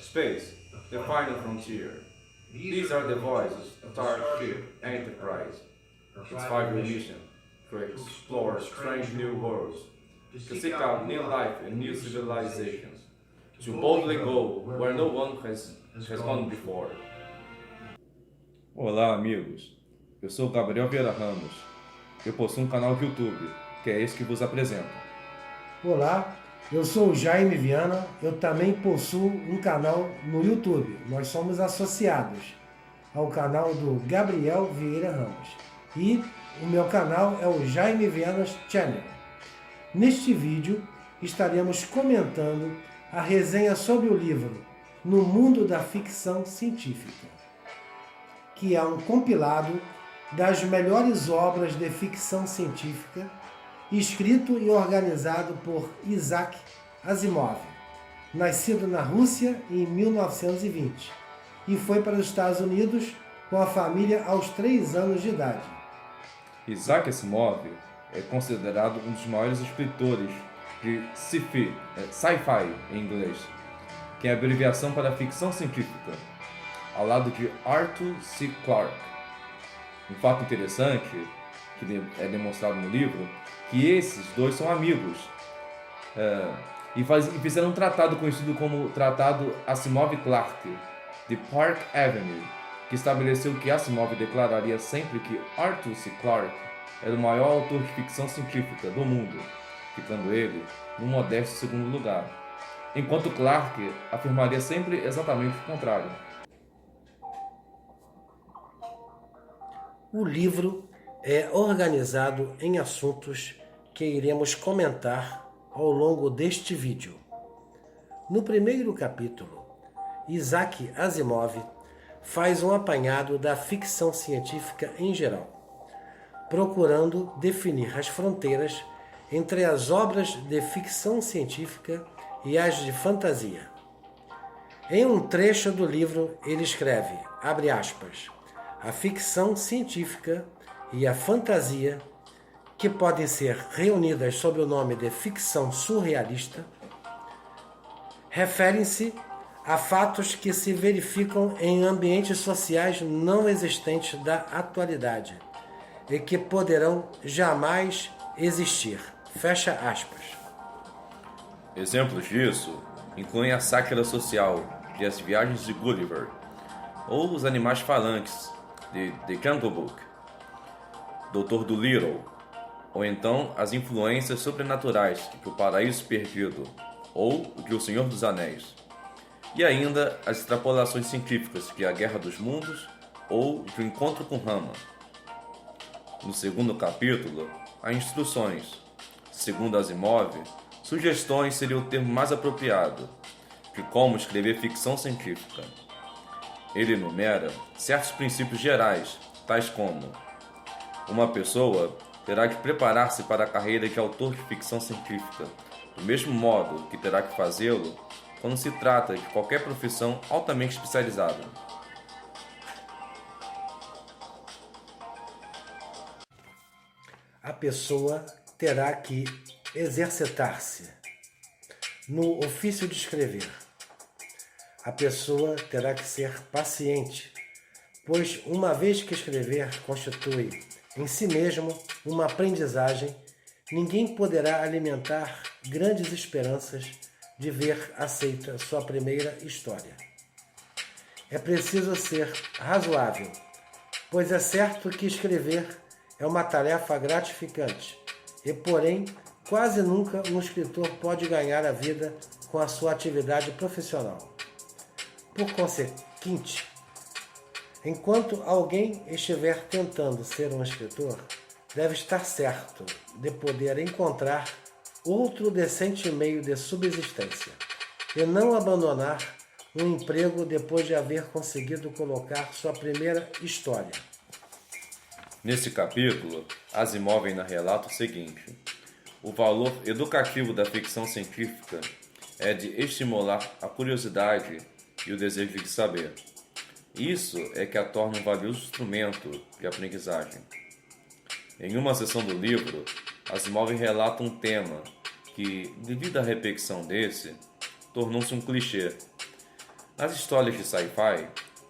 Space, the final frontier. These are the voices of Starship Enterprise. Its five-year mission to explore strange new worlds, to seek out new life and new civilizations, to boldly go where no one has gone before. Olá, amigos. Eu sou Gabriel Vieira Ramos. Eu possuo um canal de YouTube, que é esse que vos apresento. Olá, eu sou o Jaime Viana, eu também possuo um canal no YouTube. Nós somos associados ao canal do Gabriel Vieira Ramos. E o meu canal é o Jaime Viana Channel. Neste vídeo estaremos comentando a resenha sobre o livro No Mundo da Ficção Científica, que é um compilado das melhores obras de ficção científica, escrito e organizado por Isaac Asimov, nascido na Rússia em 1920 e foi para os Estados Unidos com a família aos 3 anos de idade. Isaac Asimov é considerado um dos maiores escritores de sci-fi em inglês, que é a abreviação para ficção científica, ao lado de Arthur C. Clarke. Um fato interessante, que é demonstrado no livro, que esses dois são amigos e fizeram um tratado conhecido como Tratado Asimov-Clarke, de Park Avenue, que estabeleceu que Asimov declararia sempre que Arthur C. Clarke era o maior autor de ficção científica do mundo, ficando ele no modesto segundo lugar, enquanto Clarke afirmaria sempre exatamente o contrário. O livro é organizado em assuntos que iremos comentar ao longo deste vídeo. No primeiro capítulo, Isaac Asimov faz um apanhado da ficção científica em geral, procurando definir as fronteiras entre as obras de ficção científica e as de fantasia. Em um trecho do livro, ele escreve, abre aspas, a ficção científica e a fantasia, que podem ser reunidas sob o nome de ficção surrealista, referem-se a fatos que se verificam em ambientes sociais não existentes da atualidade e que poderão jamais existir. Fecha aspas. Exemplos disso incluem a sátira social de As Viagens de Gulliver, ou Os Animais Falantes, de The Jungle Book, Dr. Dolittle, ou então as influências sobrenaturais de O Paraíso Perdido, ou de O Senhor dos Anéis, e ainda as extrapolações científicas de A Guerra dos Mundos ou de O Encontro com Rama. No segundo capítulo, há instruções. Segundo Asimov, sugestões seria o termo mais apropriado de como escrever ficção científica. Ele enumera certos princípios gerais, tais como: uma pessoa terá que preparar-se para a carreira de autor de ficção científica, do mesmo modo que terá que fazê-lo quando se trata de qualquer profissão altamente especializada. A pessoa terá que exercitar-se no ofício de escrever. A pessoa terá que ser paciente, pois uma vez que escrever constitui em si mesmo uma aprendizagem, ninguém poderá alimentar grandes esperanças de ver aceita sua primeira história. É preciso ser razoável, pois é certo que escrever é uma tarefa gratificante e, porém, quase nunca um escritor pode ganhar a vida com a sua atividade profissional. Por consequente, enquanto alguém estiver tentando ser um escritor, deve estar certo de poder encontrar outro decente meio de subsistência e não abandonar um emprego depois de haver conseguido colocar sua primeira história. Nesse capítulo, Asimov ainda relata o seguinte: o valor educativo da ficção científica é de estimular a curiosidade e o desejo de saber. Isso é que a torna um valioso instrumento de aprendizagem. Em uma seção do livro, Asimov relata um tema que, devido à repetição desse, tornou-se um clichê. Nas histórias de sci-fi,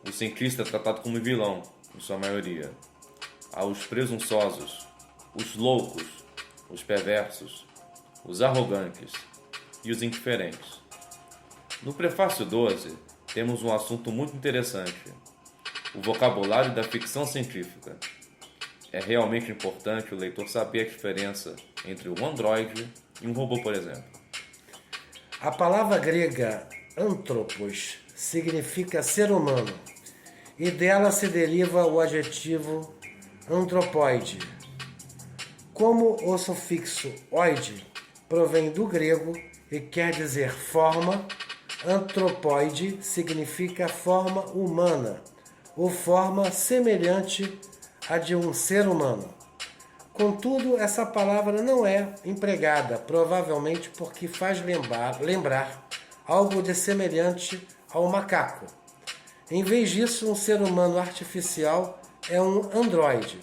o cientista é tratado como vilão, em sua maioria. Há os presunçosos, os loucos, os perversos, os arrogantes e os indiferentes. No prefácio 12, temos um assunto muito interessante: o vocabulário da ficção científica. É realmente importante o leitor saber a diferença entre um androide e um robô, por exemplo. A palavra grega anthropos significa ser humano, e dela se deriva o adjetivo antropoide. Como o sufixo oide provém do grego e quer dizer forma, antropoide significa forma humana, ou forma semelhante à de um ser humano. Contudo, essa palavra não é empregada, provavelmente porque faz lembrar algo de semelhante ao macaco. Em vez disso, um ser humano artificial é um androide.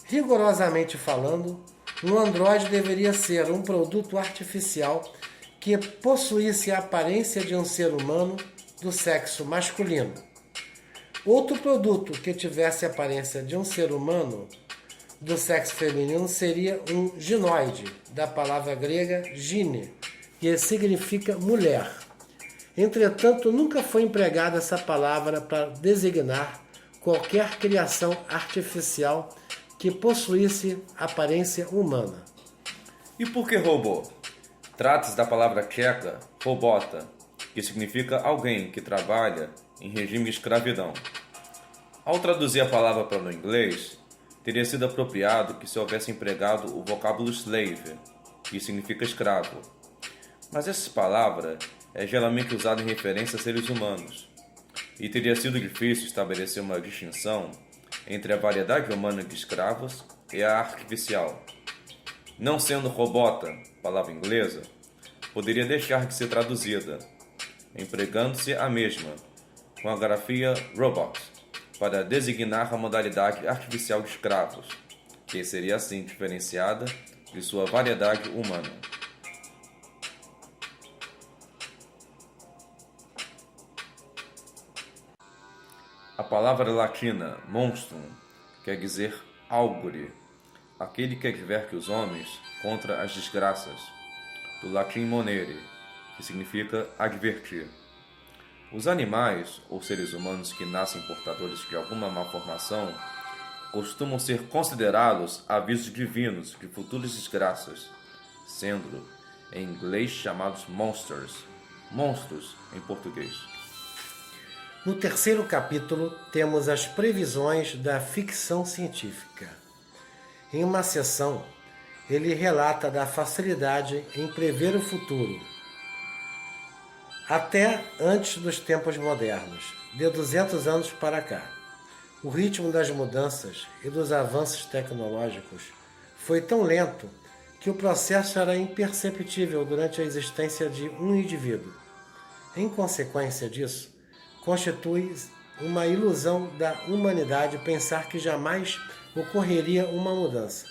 Rigorosamente falando, um androide deveria ser um produto artificial que possuísse a aparência de um ser humano do sexo masculino. Outro produto que tivesse a aparência de um ser humano do sexo feminino seria um ginoide, da palavra grega gine, que significa mulher. Entretanto, nunca foi empregada essa palavra para designar qualquer criação artificial que possuísse aparência humana. E por que robô? Trata-se da palavra tcheca robota, que significa alguém que trabalha em regime de escravidão. Ao traduzir a palavra para o inglês, teria sido apropriado que se houvesse empregado o vocábulo slave, que significa escravo. Mas essa palavra é geralmente usada em referência a seres humanos, e teria sido difícil estabelecer uma distinção entre a variedade humana de escravos e a artificial. Não sendo robota, palavra inglesa, poderia deixar de ser traduzida, empregando-se a mesma, com a grafia robot, para designar a modalidade artificial de escravos, que seria assim diferenciada de sua variedade humana. A palavra latina monstrum quer dizer augure, aquele que adverte os homens contra as desgraças, do latim monere, que significa advertir. Os animais ou seres humanos que nascem portadores de alguma malformação costumam ser considerados avisos divinos de futuras desgraças, sendo em inglês chamados monsters, monstros em português. No terceiro capítulo, temos as previsões da ficção científica. Em uma seção, ele relata da facilidade em prever o futuro, até antes dos tempos modernos, de 200 anos para cá. O ritmo das mudanças e dos avanços tecnológicos foi tão lento que o processo era imperceptível durante a existência de um indivíduo. Em consequência disso, constitui uma ilusão da humanidade pensar que jamais ocorreria uma mudança.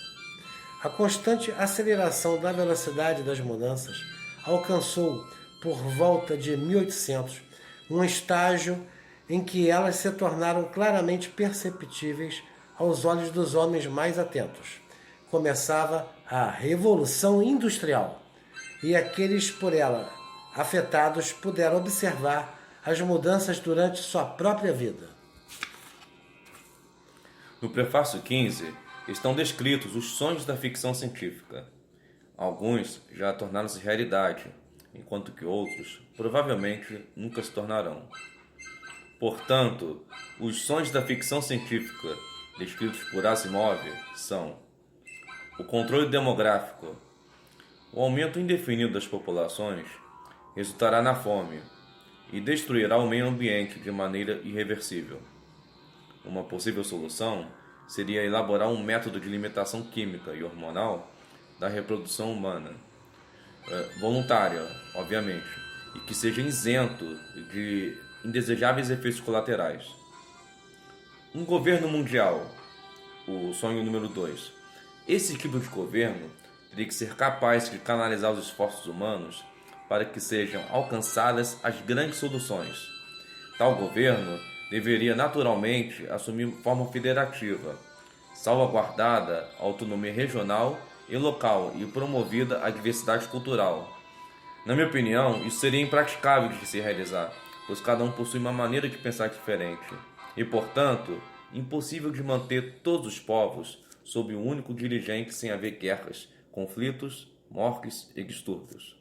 A constante aceleração da velocidade das mudanças alcançou, por volta de 1800, um estágio em que elas se tornaram claramente perceptíveis aos olhos dos homens mais atentos. Começava a Revolução Industrial, e aqueles por ela afetados puderam observar as mudanças durante sua própria vida. No prefácio 15 estão descritos os sonhos da ficção científica. Alguns já tornaram-se realidade, enquanto que outros provavelmente nunca se tornarão. Portanto, os sonhos da ficção científica descritos por Asimov são o controle demográfico. O aumento indefinido das populações resultará na fome e destruirá o meio ambiente de maneira irreversível. Uma possível solução seria elaborar um método de limitação química e hormonal da reprodução humana, voluntária, obviamente, e que seja isento de indesejáveis efeitos colaterais. Um governo mundial, o sonho número 2. Esse tipo de governo teria que ser capaz de canalizar os esforços humanos para que sejam alcançadas as grandes soluções, Tal governo deveria naturalmente assumir forma federativa, salvaguardada a autonomia regional e local e promovida a diversidade cultural. Na minha opinião, isso seria impraticável de se realizar, pois cada um possui uma maneira de pensar diferente e, portanto, impossível de manter todos os povos sob um único dirigente sem haver guerras, conflitos, mortes e distúrbios.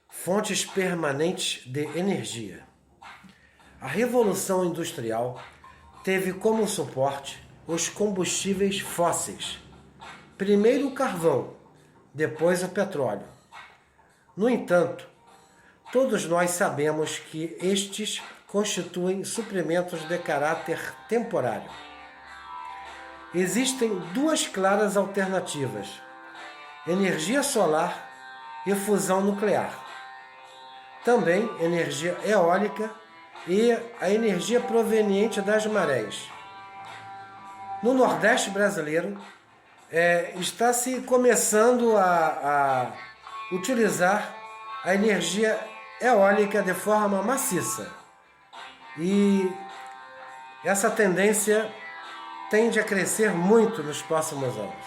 Fontes permanentes de energia. A Revolução Industrial teve como suporte os combustíveis fósseis. Primeiro o carvão, depois o petróleo. No entanto, todos nós sabemos que estes constituem suprimentos de caráter temporário. Existem duas claras alternativas: energia solar e fusão nuclear. Também energia eólica e a energia proveniente das marés. No Nordeste brasileiro, está se começando a utilizar a energia eólica de forma maciça. E essa tendência tende a crescer muito nos próximos anos.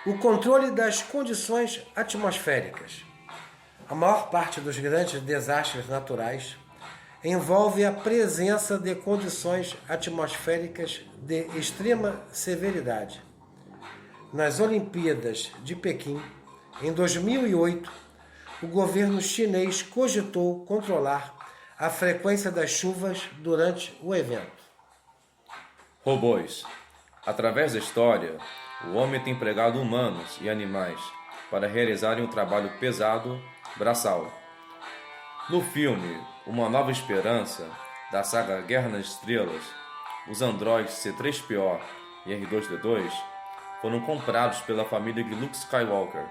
O controle das condições atmosféricas. A maior parte dos grandes desastres naturais envolve a presença de condições atmosféricas de extrema severidade. Nas Olimpíadas de Pequim, em 2008, o governo chinês cogitou controlar a frequência das chuvas durante o evento. Robôs. Através da história, o homem tem empregado humanos e animais para realizarem um trabalho pesado, braçal. No filme Uma Nova Esperança, da saga Guerra nas Estrelas, os androides C-3PO e R2-D2 foram comprados pela família de Luke Skywalker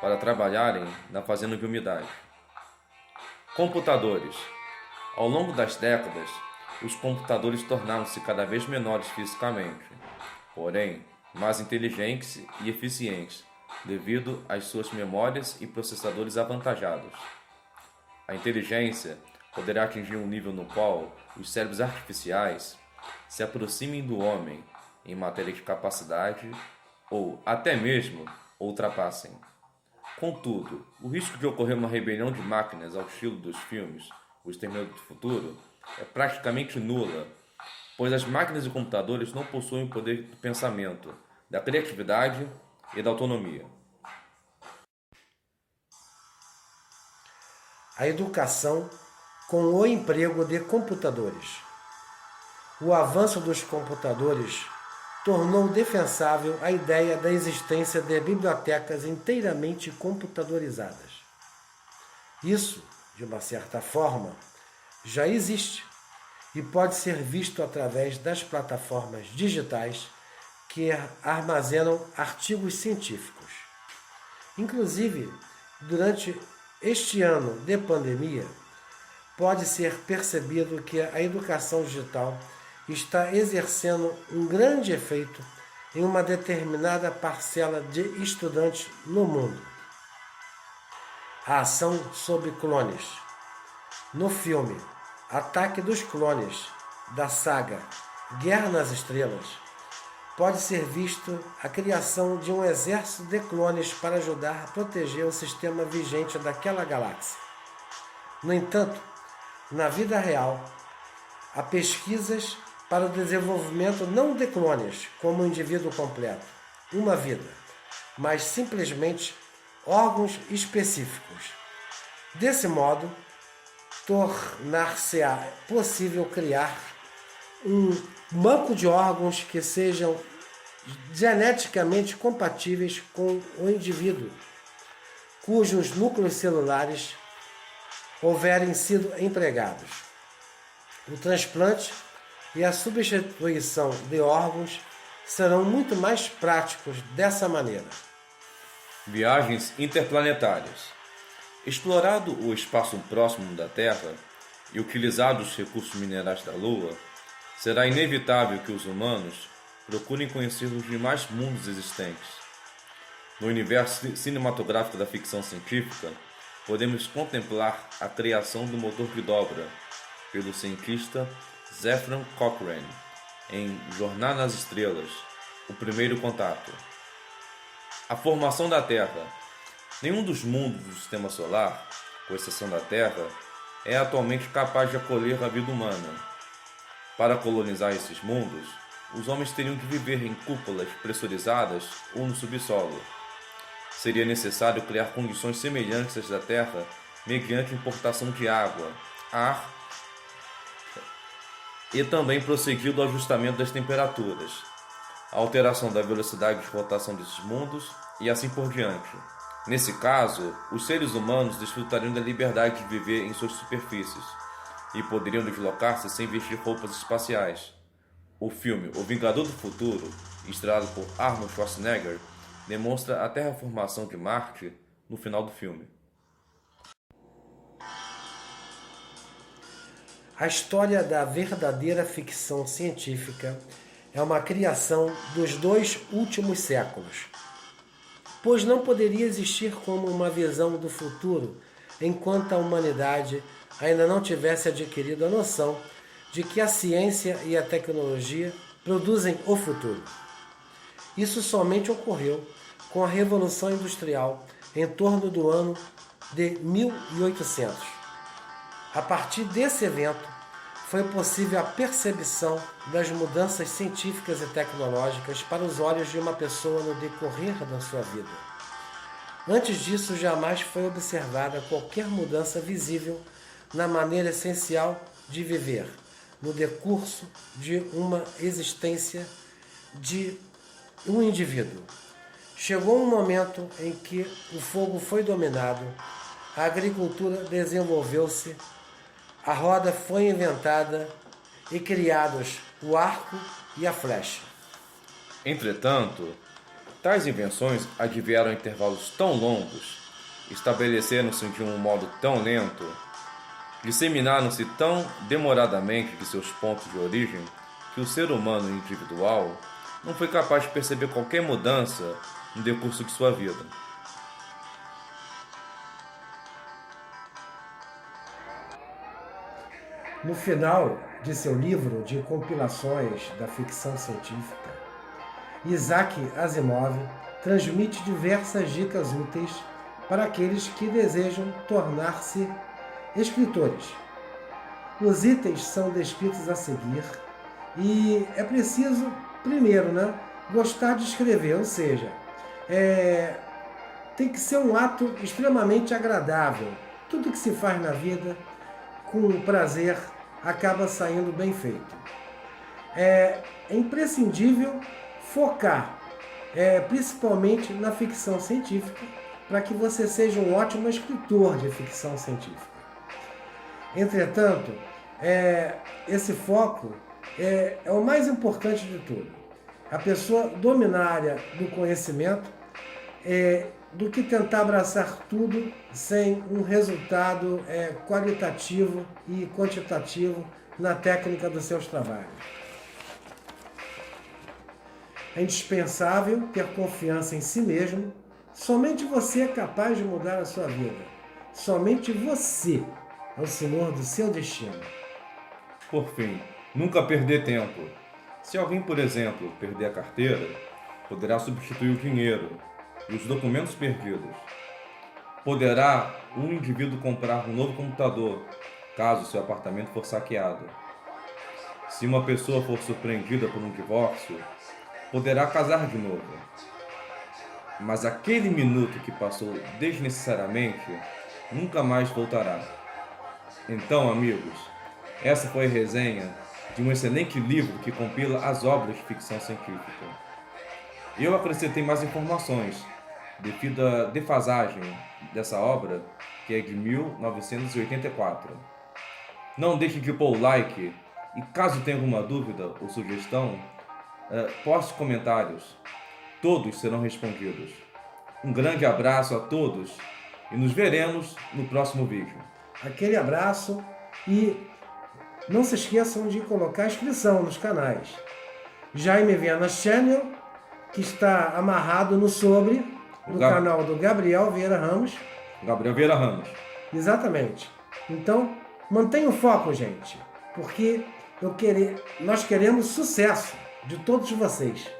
para trabalharem na fazenda de umidade. Computadores. Ao longo das décadas, os computadores tornaram-se cada vez menores fisicamente, porém mais inteligentes e eficientes, devido às suas memórias e processadores avantajados. A inteligência poderá atingir um nível no qual os cérebros artificiais se aproximem do homem em matéria de capacidade ou até mesmo ultrapassem. Contudo, o risco de ocorrer uma rebelião de máquinas ao estilo dos filmes O Exterminador do Futuro é praticamente nula, pois as máquinas e computadores não possuem o poder do pensamento, da criatividade e da autonomia. A educação com o emprego de computadores. O avanço dos computadores tornou defensável a ideia da existência de bibliotecas inteiramente computadorizadas. Isso, de uma certa forma, já existe e pode ser visto através das plataformas digitais que armazenam artigos científicos. Inclusive, durante este ano de pandemia, pode ser percebido que a educação digital está exercendo um grande efeito em uma determinada parcela de estudantes no mundo. A ação sobre clones. No filme Ataque dos Clones, da saga Guerra nas Estrelas, pode ser visto a criação de um exército de clones para ajudar a proteger o sistema vigente daquela galáxia. No entanto, na vida real, há pesquisas para o desenvolvimento não de clones como um indivíduo completo, uma vida, mas simplesmente órgãos específicos. Desse modo, tornar-se-á possível criar um banco de órgãos que sejam geneticamente compatíveis com o indivíduo, cujos núcleos celulares houverem sido empregados. O transplante e a substituição de órgãos serão muito mais práticos dessa maneira. Viagens interplanetárias. Explorado o espaço próximo da Terra e utilizados os recursos minerais da Lua, será inevitável que os humanos procurem conhecer os demais mundos existentes. No universo cinematográfico da ficção científica, podemos contemplar a criação do motor que dobra, pelo cientista Zefran Cochrane, em Jornada nas Estrelas, O Primeiro Contato. A formação da Terra. Nenhum dos mundos do Sistema Solar, com exceção da Terra, é atualmente capaz de acolher a vida humana. Para colonizar esses mundos, os homens teriam que viver em cúpulas pressurizadas ou no subsolo. Seria necessário criar condições semelhantes às da Terra mediante importação de água, ar e também prosseguir do ajustamento das temperaturas, a alteração da velocidade de rotação desses mundos e assim por diante. Nesse caso, os seres humanos desfrutariam da liberdade de viver em suas superfícies e poderiam deslocar-se sem vestir roupas espaciais. O filme O Vingador do Futuro, estrelado por Arnold Schwarzenegger, demonstra a terraformação de Marte no final do filme. A história da verdadeira ficção científica é uma criação dos 2 últimos séculos, pois não poderia existir como uma visão do futuro enquanto a humanidade ainda não tivesse adquirido a noção de que a ciência e a tecnologia produzem o futuro. Isso somente ocorreu com a Revolução Industrial em torno do ano de 1800. A partir desse evento, foi possível a percepção das mudanças científicas e tecnológicas para os olhos de uma pessoa no decorrer da sua vida. Antes disso, jamais foi observada qualquer mudança visível na maneira essencial de viver, no decurso de uma existência de um indivíduo. Chegou um momento em que o fogo foi dominado, a agricultura desenvolveu-se, a roda foi inventada e criados o arco e a flecha. Entretanto, tais invenções advieram em intervalos tão longos, estabeleceram-se de um modo tão lento, disseminaram-se tão demoradamente de seus pontos de origem, que o ser humano individual não foi capaz de perceber qualquer mudança no decurso de sua vida. No final de seu livro de compilações da ficção científica, Isaac Asimov transmite diversas dicas úteis para aqueles que desejam tornar-se escritores. Os itens são descritos a seguir e é preciso, primeiro, gostar de escrever, ou seja, tem que ser um ato extremamente agradável. Tudo que se faz na vida com prazer acaba saindo bem feito. É imprescindível focar, principalmente na ficção científica, para que você seja um ótimo escritor de ficção científica. Entretanto, esse foco é o mais importante de tudo. A pessoa dominar a área do conhecimento do que tentar abraçar tudo sem um resultado qualitativo e quantitativo na técnica dos seus trabalhos. É indispensável ter confiança em si mesmo. Somente você é capaz de mudar a sua vida. Somente você é o senhor do seu destino. Por fim, nunca perder tempo. Se alguém, por exemplo, perder a carteira, poderá substituir o dinheiro e os documentos perdidos. Poderá um indivíduo comprar um novo computador, caso seu apartamento for saqueado. Se uma pessoa for surpreendida por um divórcio, poderá casar de novo. Mas aquele minuto que passou desnecessariamente nunca mais voltará. Então, amigos, essa foi a resenha de um excelente livro que compila as obras de ficção científica. Eu acrescentei mais informações, devido à defasagem dessa obra, que é de 1984. Não deixe de pôr o like e, caso tenha alguma dúvida ou sugestão, poste comentários. Todos serão respondidos. Um grande abraço a todos e nos veremos no próximo vídeo. Aquele abraço e não se esqueçam de colocar inscrição nos canais. Jaime Viana Channel, que está amarrado no sobre do canal do Gabriel Vieira Ramos, Gabriel Vieira Ramos. Exatamente. Então, mantenha o foco, gente, porque nós queremos sucesso de todos vocês.